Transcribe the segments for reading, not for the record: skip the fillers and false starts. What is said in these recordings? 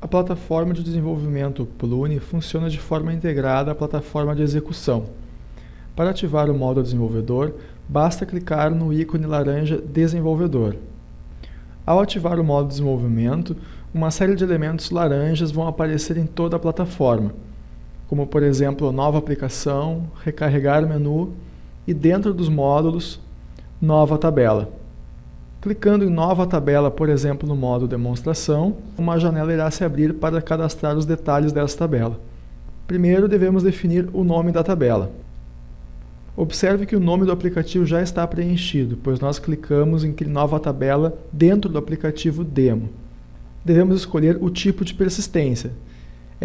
A plataforma de desenvolvimento Plune funciona de forma integrada à plataforma de execução. Para ativar o modo desenvolvedor, basta clicar no ícone laranja Desenvolvedor. Ao ativar o modo desenvolvimento, uma série de elementos laranjas vão aparecer em toda a plataforma, como por exemplo, nova aplicação, recarregar menu e dentro dos módulos, nova tabela. Clicando em nova tabela, por exemplo, no modo demonstração, uma janela irá se abrir para cadastrar os detalhes dessa tabela. Primeiro, devemos definir o nome da tabela. Observe que o nome do aplicativo já está preenchido, pois nós clicamos em nova tabela dentro do aplicativo Demo. Devemos escolher o tipo de persistência.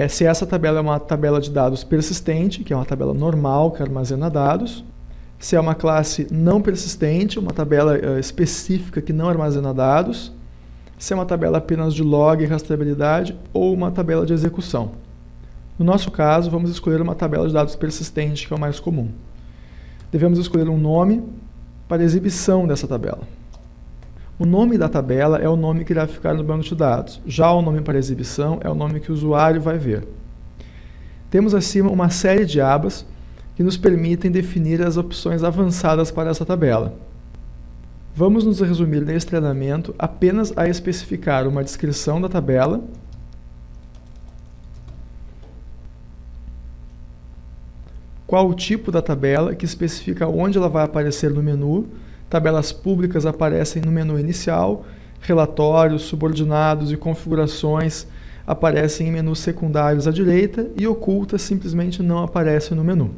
Se essa tabela é uma tabela de dados persistente, que é uma tabela normal que armazena dados, se é uma classe não persistente, uma tabela específica que não armazena dados, se é uma tabela apenas de log e rastreabilidade ou uma tabela de execução. No nosso caso, vamos escolher uma tabela de dados persistente, que é o mais comum. Devemos escolher um nome para exibição dessa tabela. O nome da tabela é o nome que irá ficar no banco de dados. Já o nome para exibição é o nome que o usuário vai ver. Temos acima uma série de abas que nos permitem definir as opções avançadas para essa tabela. Vamos nos resumir nesse treinamento apenas a especificar uma descrição da tabela, qual o tipo da tabela, que especifica onde ela vai aparecer no menu. Tabelas públicas aparecem no menu inicial, relatórios, subordinados e configurações aparecem em menus secundários à direita e ocultas simplesmente não aparecem no menu.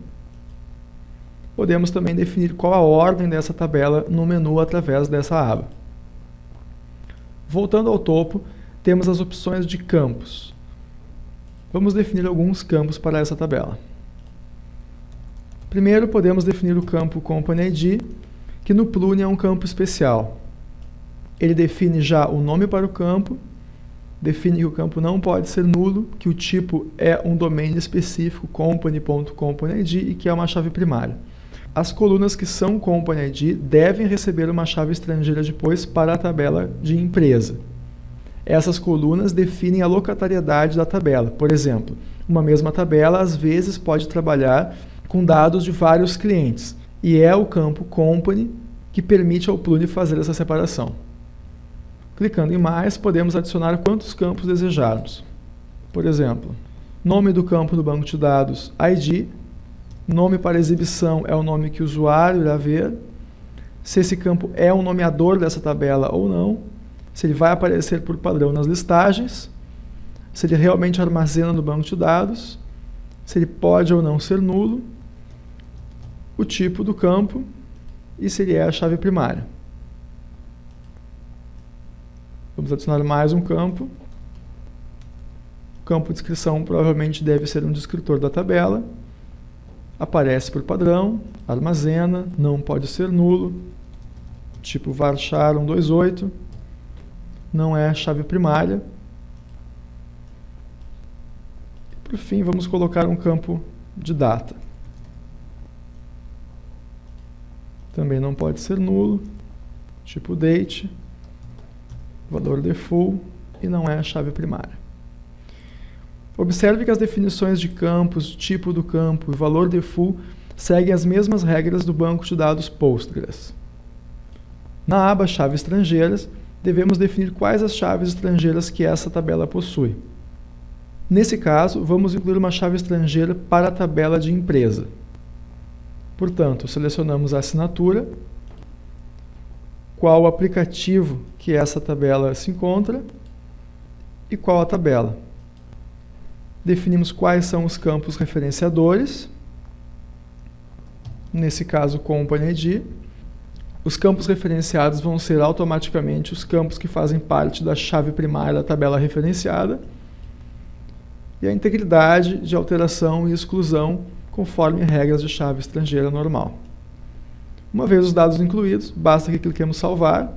Podemos também definir qual a ordem dessa tabela no menu através dessa aba. Voltando ao topo, temos as opções de campos. Vamos definir alguns campos para essa tabela. Primeiro, podemos definir o campo Company ID, que no Plune é um campo especial. Ele define já o nome para o campo, define que o campo não pode ser nulo, que o tipo é um domínio específico, company.companyid, e que é uma chave primária. As colunas que são Company ID devem receber uma chave estrangeira depois para a tabela de empresa. Essas colunas definem a locatariedade da tabela. Por exemplo, uma mesma tabela às vezes pode trabalhar com dados de vários clientes, e é o campo Company que permite ao Plune fazer essa separação. Clicando em mais, podemos adicionar quantos campos desejarmos. Por exemplo, nome do campo do banco de dados, ID, nome para exibição é o nome que o usuário irá ver, se esse campo é um nomeador dessa tabela ou não, se ele vai aparecer por padrão nas listagens, se ele realmente armazena no banco de dados, se ele pode ou não ser nulo, o tipo do campo e se ele é a chave primária. Vamos adicionar mais um campo. O campo de descrição provavelmente deve ser um descritor da tabela. Aparece por padrão, armazena, não pode ser nulo, tipo varchar 128, não é a chave primária. Por fim, vamos colocar um campo de data. Também não pode ser nulo, tipo date, valor default e não é a chave primária. Observe que as definições de campos, tipo do campo e valor default seguem as mesmas regras do banco de dados Postgres. Na aba Chaves Estrangeiras, devemos definir quais as chaves estrangeiras que essa tabela possui. Nesse caso, vamos incluir uma chave estrangeira para a tabela de empresa. Portanto, selecionamos a assinatura, qual o aplicativo que essa tabela se encontra e qual a tabela. Definimos quais são os campos referenciadores, nesse caso Company ID. Os campos referenciados vão ser automaticamente os campos que fazem parte da chave primária da tabela referenciada, e a integridade de alteração e exclusão conforme regras de chave estrangeira normal. Uma vez os dados incluídos, basta que cliquemos salvar.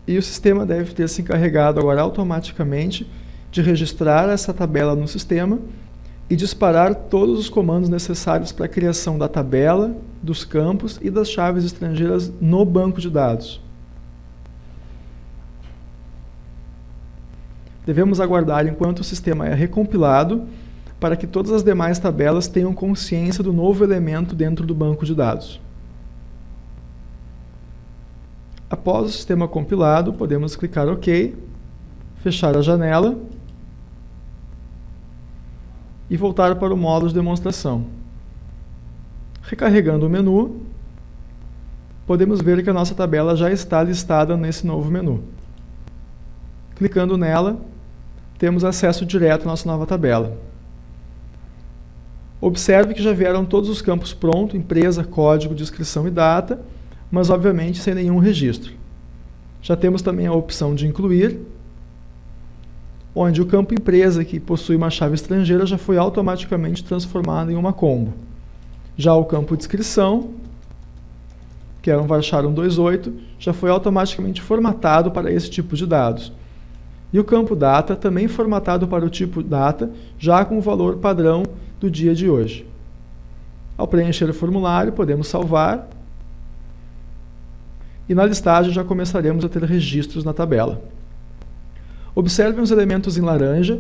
E o sistema deve ter se encarregado agora automaticamente de registrar essa tabela no sistema e disparar todos os comandos necessários para a criação da tabela, dos campos e das chaves estrangeiras no banco de dados. Devemos aguardar enquanto o sistema é recompilado para que todas as demais tabelas tenham consciência do novo elemento dentro do banco de dados. Após o sistema compilado, podemos clicar OK, fechar a janela e voltar para o módulo de demonstração. Recarregando o menu, podemos ver que a nossa tabela já está listada nesse novo menu. Clicando nela, temos acesso direto à nossa nova tabela. Observe que já vieram todos os campos prontos, empresa, código, descrição e data, mas obviamente sem nenhum registro. Já temos também a opção de incluir, onde o campo empresa, que possui uma chave estrangeira, já foi automaticamente transformado em uma combo. Já o campo descrição, que era um varchar 128, já foi automaticamente formatado para esse tipo de dados. E o campo data, também formatado para o tipo data, já com o valor padrão do dia de hoje. Ao preencher o formulário, podemos salvar. E na listagem já começaremos a ter registros na tabela. Observem os elementos em laranja,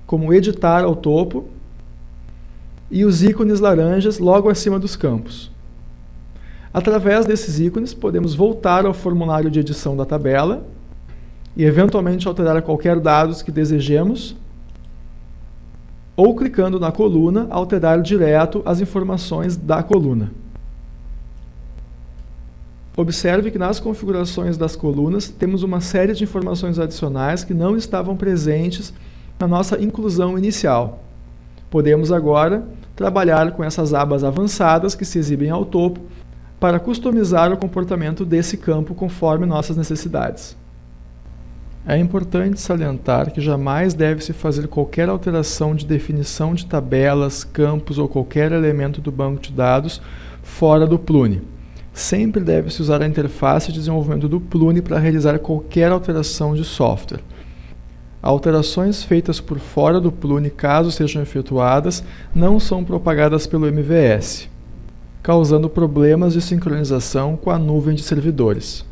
como editar ao topo, e os ícones laranjas logo acima dos campos. Através desses ícones, podemos voltar ao formulário de edição da tabela e eventualmente alterar qualquer dados que desejemos, ou clicando na coluna, alterar direto as informações da coluna. Observe que nas configurações das colunas temos uma série de informações adicionais que não estavam presentes na nossa inclusão inicial. Podemos agora trabalhar com essas abas avançadas que se exibem ao topo para customizar o comportamento desse campo conforme nossas necessidades. É importante salientar que jamais deve-se fazer qualquer alteração de definição de tabelas, campos ou qualquer elemento do banco de dados fora do Plune. Sempre deve-se usar a interface de desenvolvimento do Plune para realizar qualquer alteração de software. Alterações feitas por fora do Plune, caso sejam efetuadas, não são propagadas pelo MVS, causando problemas de sincronização com a nuvem de servidores.